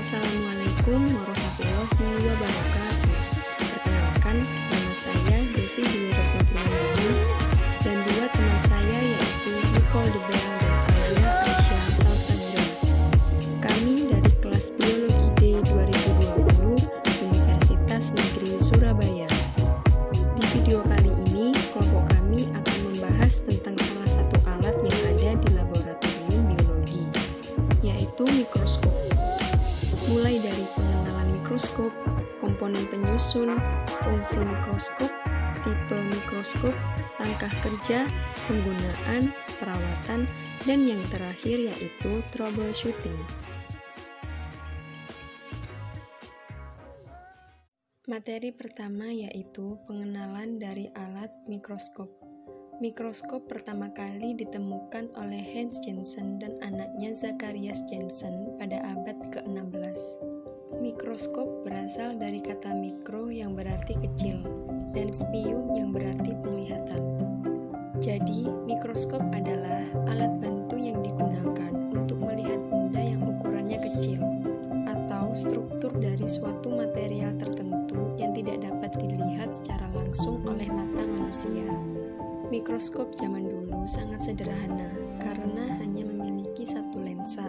Assalamualaikum warahmatullahi wabarakatuh. Perkenalkan, nama saya Desi Dwi Retno Purwandani dan dua teman saya yaitu Nicole De Bel dan Alia Aisyah Salsabila. Kami dari kelas Biologi D 2020 Universitas Negeri Surabaya. Di video kali ini, kelompok kami akan membahas tentang salah satu alat yang ada di laboratorium biologi, yaitu mikroskop. Mulai dari pengenalan mikroskop, komponen penyusun, fungsi mikroskop, tipe mikroskop, langkah kerja, penggunaan, perawatan, dan yang terakhir yaitu troubleshooting. Materi pertama yaitu pengenalan dari alat mikroskop. Mikroskop pertama kali ditemukan oleh Hans Janssen dan anaknya Zacharias Janssen pada abad ke-16. Mikroskop berasal dari kata mikro yang berarti kecil dan spium yang berarti penglihatan. Jadi, mikroskop adalah alat bantu yang digunakan untuk melihat benda yang ukurannya kecil atau struktur dari suatu material tertentu yang tidak dapat dilihat secara langsung oleh mata manusia. Mikroskop zaman dulu sangat sederhana karena hanya memiliki satu lensa.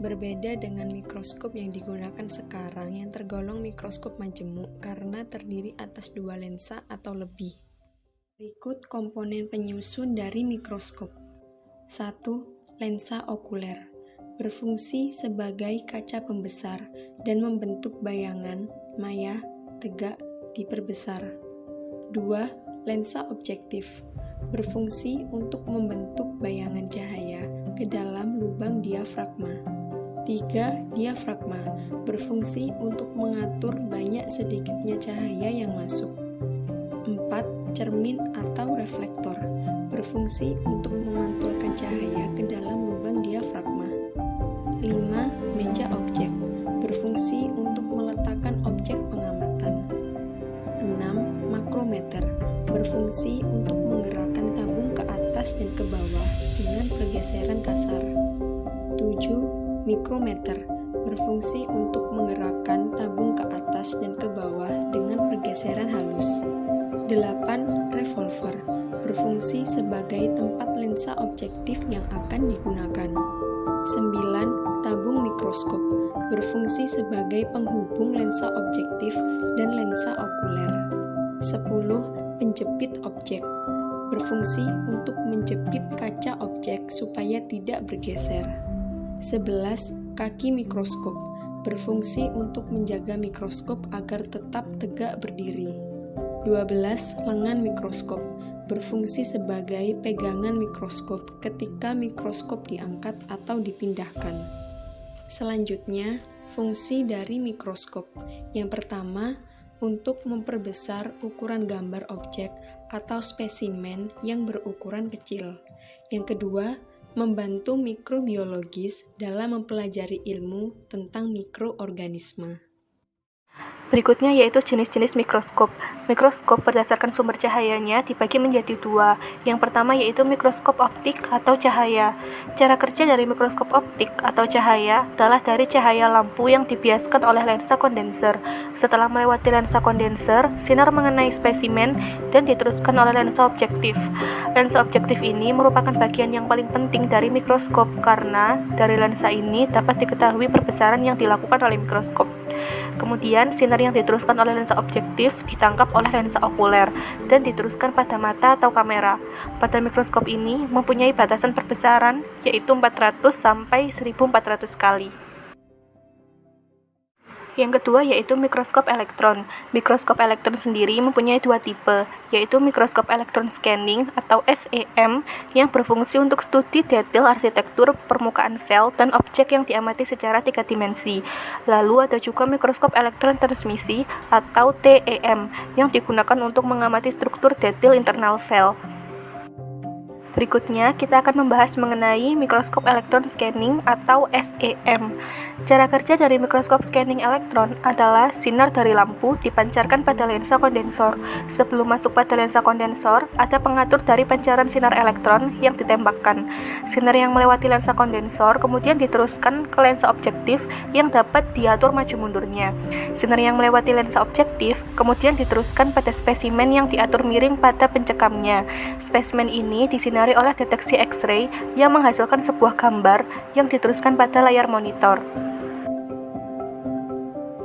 Berbeda dengan mikroskop yang digunakan sekarang yang tergolong mikroskop majemuk karena terdiri atas dua lensa atau lebih. Berikut komponen penyusun dari mikroskop. 1. Lensa okuler. Berfungsi sebagai kaca pembesar dan membentuk bayangan, maya, tegak, diperbesar. 2. Lensa objektif berfungsi untuk membentuk bayangan cahaya ke dalam lubang diafragma. 3. Diafragma berfungsi untuk mengatur banyak sedikitnya cahaya yang masuk. 4. Cermin atau reflektor berfungsi untuk memantulkan cahaya ke dalam lubang diafragma. 5. Meja objek berfungsi untuk meletakkan objek pengamatan. 6. Makrometer berfungsi untuk menggerakkan tabung ke atas dan ke bawah dengan pergeseran kasar. 7. Mikrometer berfungsi untuk menggerakkan tabung ke atas dan ke bawah dengan pergeseran halus. 8. Revolver berfungsi sebagai tempat lensa objektif yang akan digunakan. 9. Tabung mikroskop berfungsi sebagai penghubung lensa objektif dan lensa okuler. 10. Penjepit objek berfungsi untuk menjepit kaca objek supaya tidak bergeser. 11. Kaki mikroskop berfungsi untuk menjaga mikroskop agar tetap tegak berdiri. 12. Lengan mikroskop berfungsi sebagai pegangan mikroskop ketika mikroskop diangkat atau dipindahkan. Selanjutnya, fungsi dari mikroskop. Yang pertama, untuk memperbesar ukuran gambar objek atau spesimen yang berukuran kecil. Yang kedua, membantu mikrobiologis dalam mempelajari ilmu tentang mikroorganisme. Berikutnya yaitu jenis-jenis mikroskop. Mikroskop berdasarkan sumber cahayanya dibagi menjadi dua. Yang pertama yaitu mikroskop optik atau cahaya. Cara kerja dari mikroskop optik atau cahaya adalah dari cahaya lampu yang dibiaskan oleh lensa kondenser. Setelah melewati lensa kondenser, sinar mengenai spesimen dan diteruskan oleh lensa objektif. Lensa objektif ini merupakan bagian yang paling penting dari mikroskop karena dari lensa ini dapat diketahui perbesaran yang dilakukan oleh mikroskop. Kemudian, sinar yang diteruskan oleh lensa objektif ditangkap oleh lensa okuler dan diteruskan pada mata atau kamera. Pada mikroskop ini mempunyai batasan perbesaran yaitu 400 sampai 1400 kali. Yang kedua yaitu mikroskop elektron. Mikroskop elektron sendiri mempunyai dua tipe, yaitu mikroskop elektron scanning atau SEM yang berfungsi untuk studi detail arsitektur permukaan sel dan objek yang diamati secara 3 dimensi. Lalu ada juga mikroskop elektron transmisi atau TEM yang digunakan untuk mengamati struktur detail internal sel. Berikutnya, kita akan membahas mengenai mikroskop elektron scanning atau SEM. Cara kerja dari mikroskop scanning elektron adalah sinar dari lampu dipancarkan pada lensa kondensor. Sebelum masuk pada lensa kondensor, ada pengatur dari pancaran sinar elektron yang ditembakkan. Sinar yang melewati lensa kondensor kemudian diteruskan ke lensa objektif yang dapat diatur maju mundurnya. Sinar yang melewati lensa objektif kemudian diteruskan pada spesimen yang diatur miring pada pencekamnya. Spesimen ini disinari oleh deteksi X-ray yang menghasilkan sebuah gambar yang diteruskan pada layar monitor.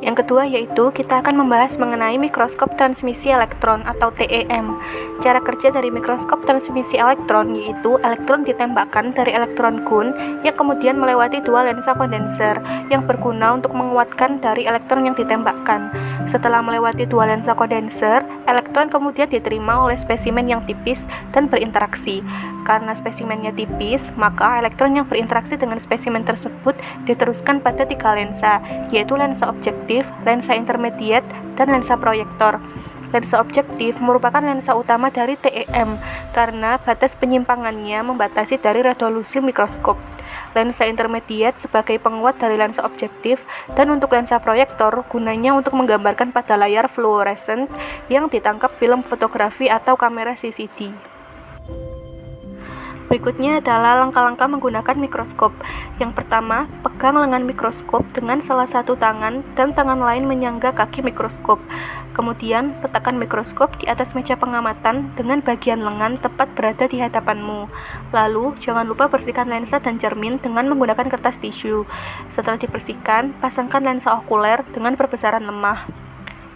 Yang kedua yaitu kita akan membahas mengenai mikroskop transmisi elektron atau TEM. Cara kerja dari mikroskop transmisi elektron yaitu elektron ditembakkan dari elektron gun yang kemudian melewati dua lensa kondenser yang berguna untuk menguatkan dari elektron yang ditembakkan. Setelah melewati dua lensa kondenser, elektron kemudian diterima oleh spesimen yang tipis dan berinteraksi. Karena spesimennya tipis, maka elektron yang berinteraksi dengan spesimen tersebut diteruskan pada tiga lensa, yaitu lensa objektif, lensa intermediate, dan lensa proyektor. Lensa objektif merupakan lensa utama dari TEM karena batas penyimpangannya membatasi dari resolusi mikroskop. Lensa intermediate sebagai penguat dari lensa objektif, dan untuk lensa proyektor gunanya untuk menggambarkan pada layar fluorescent yang ditangkap film fotografi atau kamera CCD. Berikutnya adalah langkah-langkah menggunakan mikroskop. Yang pertama, pegang lengan mikroskop dengan salah satu tangan dan tangan lain menyangga kaki mikroskop. Kemudian, letakkan mikroskop di atas meja pengamatan dengan bagian lengan tepat berada di hadapanmu. Lalu, jangan lupa bersihkan lensa dan cermin dengan menggunakan kertas tisu. Setelah dibersihkan, pasangkan lensa okuler dengan perbesaran lemah.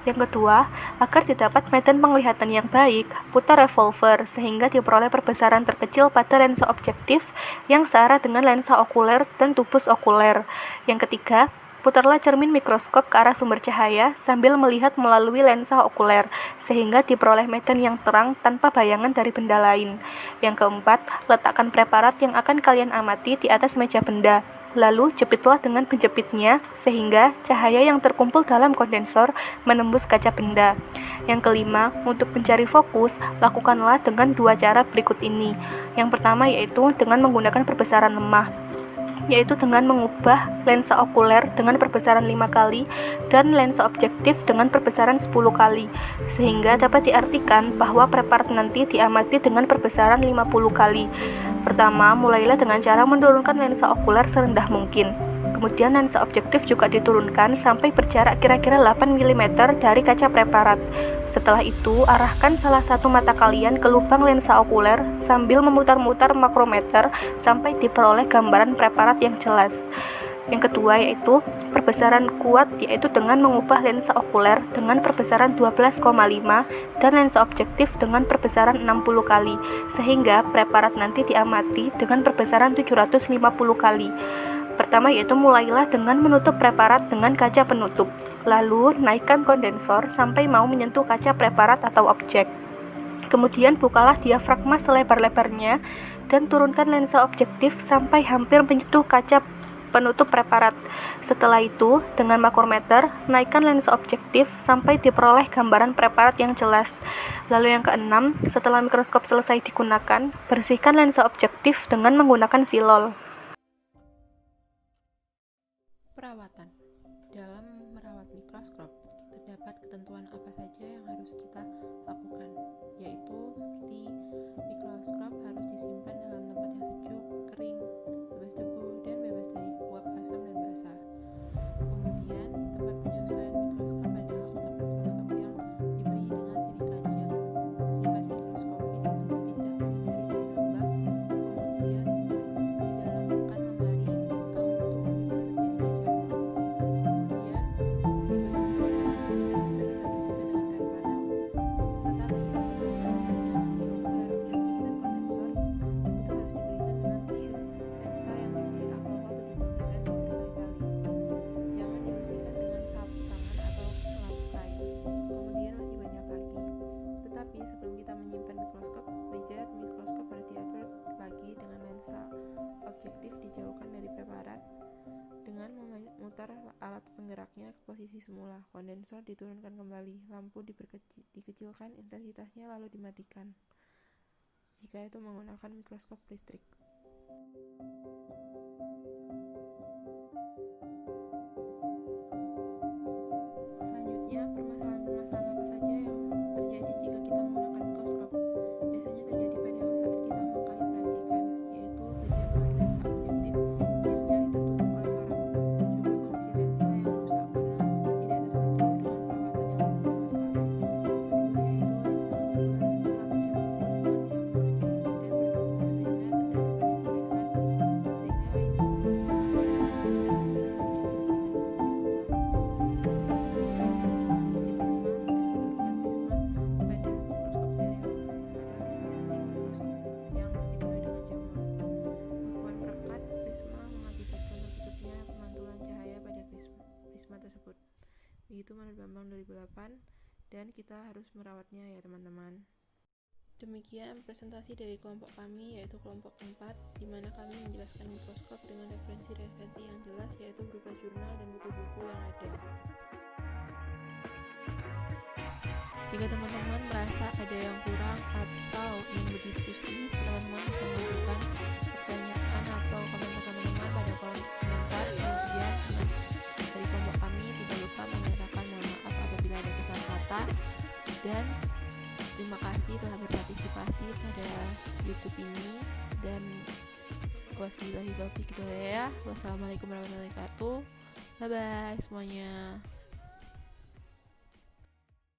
Yang kedua, agar didapat medan penglihatan yang baik, putar revolver sehingga diperoleh perbesaran terkecil pada lensa objektif yang searah dengan lensa okuler dan tubus okuler. Yang ketiga, putarlah cermin mikroskop ke arah sumber cahaya sambil melihat melalui lensa okuler sehingga diperoleh medan yang terang tanpa bayangan dari benda lain. Yang keempat, letakkan preparat yang akan kalian amati di atas meja benda. Lalu jepitlah dengan penjepitnya sehingga cahaya yang terkumpul dalam kondensor menembus kaca benda. Yang kelima, untuk mencari fokus, lakukanlah dengan dua cara berikut ini. Yang pertama yaitu dengan menggunakan perbesaran lemah, yaitu dengan mengubah lensa okuler dengan perbesaran 5 kali dan lensa objektif dengan perbesaran 10 kali, sehingga dapat diartikan bahwa preparat nanti diamati dengan perbesaran 50 kali. Pertama, mulailah dengan cara menurunkan lensa okuler serendah mungkin. Kemudian lensa objektif juga diturunkan sampai berjarak kira-kira 8 mm dari kaca preparat. Setelah itu, arahkan salah satu mata kalian ke lubang lensa okuler sambil memutar-mutar makrometer sampai diperoleh gambaran preparat yang jelas. Yang kedua yaitu perbesaran kuat, yaitu dengan mengubah lensa okuler dengan perbesaran 12,5 dan lensa objektif dengan perbesaran 60 kali, sehingga preparat nanti diamati dengan perbesaran 750 kali. Pertama yaitu mulailah dengan menutup preparat dengan kaca penutup, lalu naikkan kondensor sampai mau menyentuh kaca preparat atau objek. Kemudian bukalah diafragma selebar-lebarnya dan turunkan lensa objektif sampai hampir menyentuh kaca penutup preparat. Setelah itu, dengan makrometer, naikkan lensa objektif sampai diperoleh gambaran preparat yang jelas. Lalu yang keenam, setelah mikroskop selesai digunakan, bersihkan lensa objektif dengan menggunakan silol. Perawatan. Dalam merawat mikroskop, terdapat ketentuan apa saja yang harus kita lakukan, yaitu seperti mikroskop harus disimpan dalam tempat yang sejuk, kering, bebas debu, dan bebas dari uap asam dan basah. Kemudian, tempat penyesuaian mikroskop adalah kotak mikroskop yang diberi dengan silika gel, bersifat higroskopis untuk tidak menghindari dari lembab. Kemudian, didalamkan lemari untuk mencegah terjadinya jamur. Kemudian, di bagian dalam kita bisa bersihkan dengan kain panel. Tetapi untuk lensa-lensanya seperti okuler, objektif, dan kondensor itu harus diberikan dengan tisu lensa yang diberi alkohol 70% berkali-kali. Jangan dibersihkan dengan sapu tangan atau lap kain. Kemudian masih banyak lagi. Tetapi sebelum kita menyimpan mikroskop, meja mikroskop harus diatur lagi dengan lensa objektif dijauhkan dari preparat dengan memutar alat penggeraknya ke posisi semula. Kondensor diturunkan kembali, lampu dikecilkan intensitasnya lalu dimatikan. jika itu menggunakan mikroskop listrik. Selanjutnya, permasalahan-permasalahan apa saja yang terjadi jika kita menggunakan mikroskop? Biasanya terjadi pada saat kita mengkalibrasikan, yaitu bagian luar lensa objektif yang nyaris tertutup oleh karat. Juga kondisi lensa yang rusak karena tidak tersentuh dengan perawatan yang rutin sama sekali. Kedua, yaitu lensa okuler telah bercampur dengan jamur dan berdebu sehingga terdapat banyak goresan, sehingga ini membuat rusak dan tidak mungkin dipulihkan seperti semula. Kemudian yang ketiga yaitu posisi prisma dan kedudukan prisma pada mikroskop stereo atau disc-casting mikroskop yang dipenuhi dengan jamur. Bekuan perekat prisma mengakibatkan tertutupnya pemantulan cahaya pada prisma tersebut. Begitu menurut Bambang 2008, dan kita harus merawatnya ya teman-teman. Demikian presentasi dari kelompok kami, yaitu kelompok 4, di mana kami menjelaskan mikroskop dengan referensi-referensi yang jelas, yaitu berupa jurnal dan buku-buku yang ada. Jika teman-teman merasa ada yang kurang atau ingin berdiskusi, teman-teman bisa mengajukan pertanyaan atau komentar teman-teman pada kolom komentar. Kemudian dari kelompok kami tidak lupa menyatakan mohon maaf apabila ada kesalahan kata, dan terima kasih telah berpartisipasi pada YouTube ini, dan wassalamualaikum warahmatullahi wabarakatuh. Bye bye semuanya.